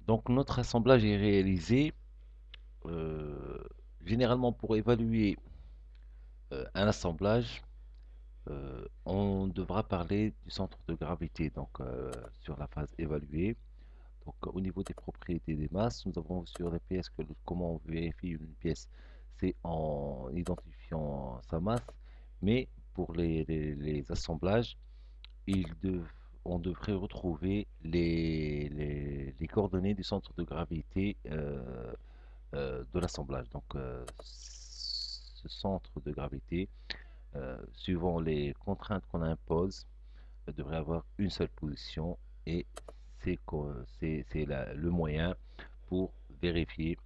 Donc notre assemblage est réalisé euh, généralement pour évaluer un assemblage. On devra parler du centre de gravité, donc sur la phase évaluée. Donc au niveau des propriétés des masses, nous avons sur les pièces comment on vérifie une pièce, c'est en identifiant sa masse, mais pour les assemblages, il dev- on devrait retrouver les coordonnées du centre de gravité de l'assemblage. Donc ce centre de gravité, suivant les contraintes qu'on impose, devrait avoir une seule position et c'est le moyen pour vérifier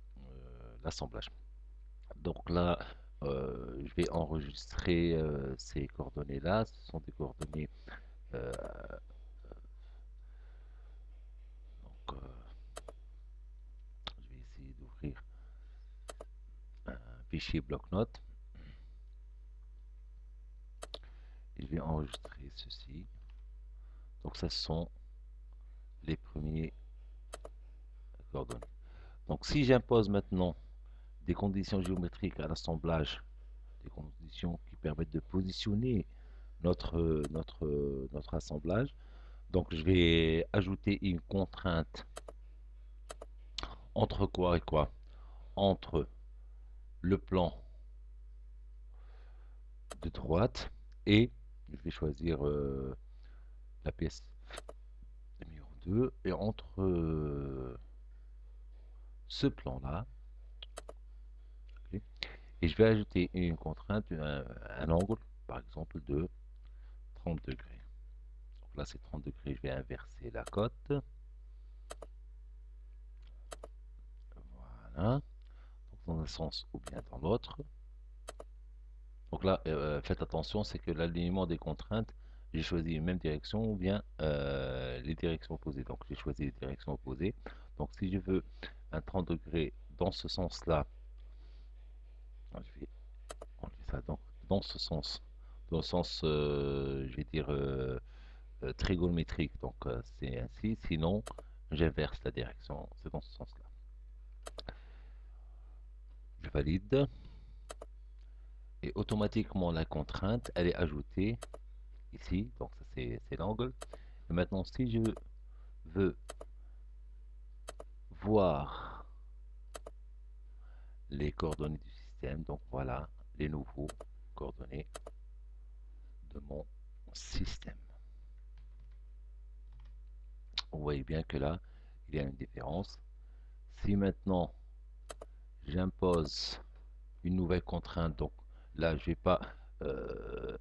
l'assemblage. Donc là, je vais enregistrer ces coordonnées-là. Ce sont des coordonnées. euh, donc, je vais essayer d'ouvrir un fichier bloc-notes et je vais enregistrer ceci. Donc, ça sont les premiers coordonnées. Donc, si j'impose maintenant des conditions géométriques à l'assemblage, des conditions qui permettent de positionner notre assemblage. Donc je vais ajouter une contrainte entre quoi et quoi? Entre le plan de droite et je vais choisir la pièce numéro 2 et entre ce plan-là, okay, et je vais ajouter une contrainte, un angle par exemple de 30 degrés. Donc là c'est 30 degrés, je vais inverser la cote. Voilà. Donc dans un sens ou bien dans l'autre. Donc là, faites attention, c'est que l'alignement des contraintes, j'ai choisi une même direction ou bien les directions opposées. Donc j'ai choisi les directions opposées. Donc si je veux un 30 degrés dans ce sens-là, je vais enlever ça dans ce sens, dans le sens, je vais dire, trigonométrique. Donc c'est ainsi, sinon j'inverse la direction, c'est dans ce sens-là. Je valide et automatiquement la contrainte, elle est ajoutée ici. Donc ça c'est l'angle. Et maintenant, si je veux voir les coordonnées du système, donc voilà les nouveaux coordonnées de mon système. Vous voyez bien que là, il y a une différence. Si maintenant j'impose une nouvelle contrainte, donc là, je ne vais pas euh,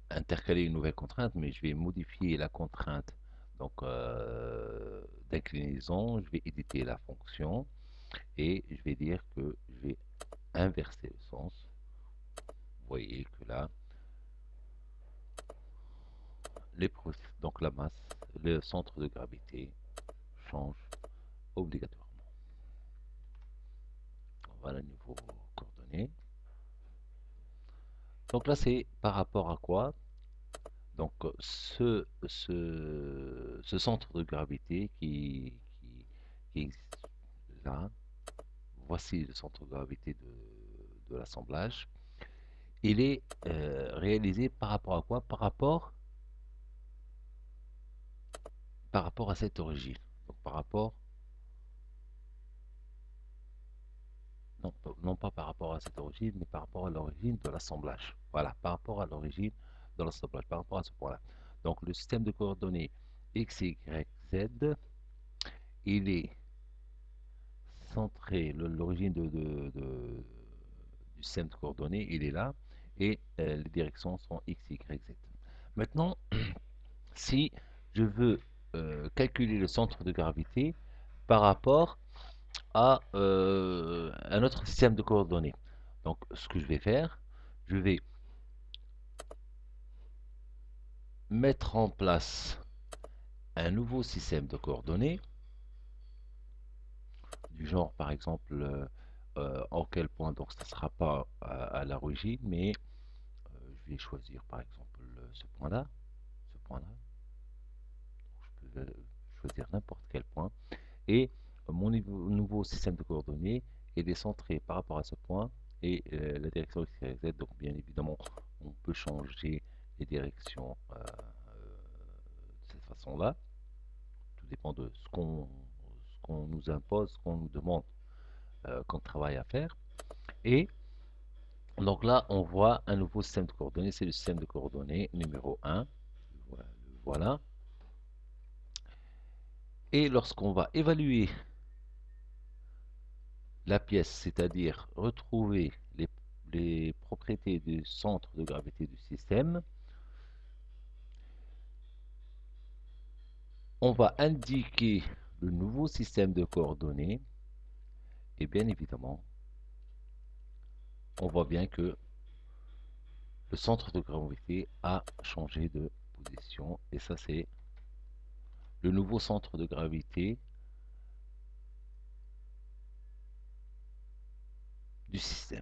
intercaler une nouvelle contrainte, mais je vais modifier la contrainte donc d'inclinaison. Je vais éditer la fonction et je vais dire que je vais inverser le sens. Vous voyez que là, donc la masse, le centre de gravité change obligatoirement. Voilà le niveau coordonnées. Donc là, c'est par rapport à quoi? Donc ce centre de gravité qui existe là, voici le centre de gravité de l'assemblage. Il est réalisé par rapport à quoi? Par rapport à cette origine. Donc par rapport non, non pas par rapport à cette origine, mais par rapport à l'origine de l'assemblage. Voilà, par rapport à l'origine de l'assemblage, par rapport à ce point-là. Donc le système de coordonnées x, y, z, il est centré, l'origine du système de coordonnées, il est là, et les directions sont x, y, z. Maintenant, si je veux calculer le centre de gravité par rapport à un autre système de coordonnées. Donc, ce que je vais faire, je vais mettre en place un nouveau système de coordonnées, du genre par exemple en quel point, donc ça ne sera pas à l'origine, mais je vais choisir par exemple ce point-là, je peux choisir n'importe quel point, et nouveau système de coordonnées est centré par rapport à ce point et la direction X, Y, Z. Donc bien évidemment, on peut changer les directions de cette façon-là. Tout dépend de ce qu'on nous impose, ce qu'on nous demande comme travail à faire. Et donc là, on voit un nouveau système de coordonnées, c'est le système de coordonnées numéro 1. Voilà. Et lorsqu'on va évaluer la pièce, c'est-à-dire retrouver les propriétés du centre de gravité du système, on va indiquer le nouveau système de coordonnées et bien évidemment, on voit bien que le centre de gravité a changé de position et ça c'est le nouveau centre de gravité du système.